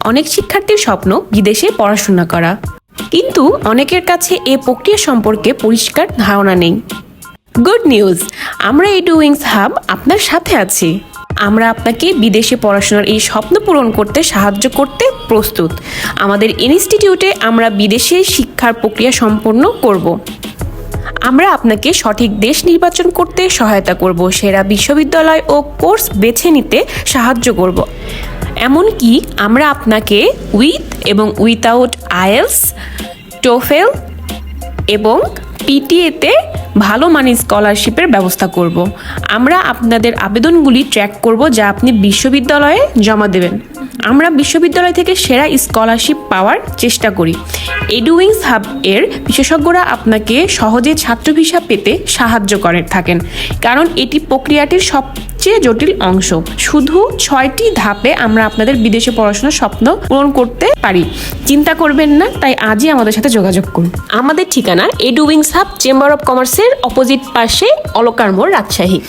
অনেক শিক্ষার্থীর স্বপ্ন বিদেশে পড়াশোনা করা, কিন্তু অনেকের কাছে এই প্রক্রিয়া সম্পর্কে পরিষ্কার ধারণা নেই। গুড নিউজ, আমরা এডুউইংস হাব আপনার সাথে আছি। আমরা আপনাকে বিদেশে পড়াশোনার এই স্বপ্ন পূরণ করতে সাহায্য করতে প্রস্তুত। আমাদের ইনস্টিটিউটে আমরা বিদেশে শিক্ষার প্রক্রিয়া সম্পন্ন করব। আমরা আপনাকে সঠিক দেশ নির্বাচন করতে সহায়তা করব, সেরা বিশ্ববিদ্যালয় ও কোর্স বেছে নিতে সাহায্য করব। এমনকি আমরা আপনাকে উইথ এবং উইথাউট আইএলস, টোফেল এবং পিটিএতে ভালো মানের স্কলারশিপের ব্যবস্থা করব। আমরা আপনাদের আবেদনগুলি ট্র্যাক করব যা আপনি বিশ্ববিদ্যালয়ে জমা দেবেন। আমরা বিশ্ববিদ্যালয় থেকে সেরা স্কলারশিপ পাওয়ার চেষ্টা করি। এডুউইংস হাব এর বিশেষজ্ঞরা আপনাকে সহজে ছাত্র ভিসা পেতে সাহায্য করে থাকেন, কারণ এটি প্রক্রিয়াটির সবচেয়ে জটিল অংশ। শুধু 6টি ধাপে আমরা আপনাদের বিদেশে পড়াশোনার স্বপ্ন পূরণ করতে পারি। চিন্তা করবেন না, তাই আজই আমাদের সাথে যোগাযোগ করুন। আমাদের ঠিকানা এডুউইংস হাব, চেম্বার অফ কমার্সের অপোজিট পাশে, অলকার মোড়, রাজশাহী।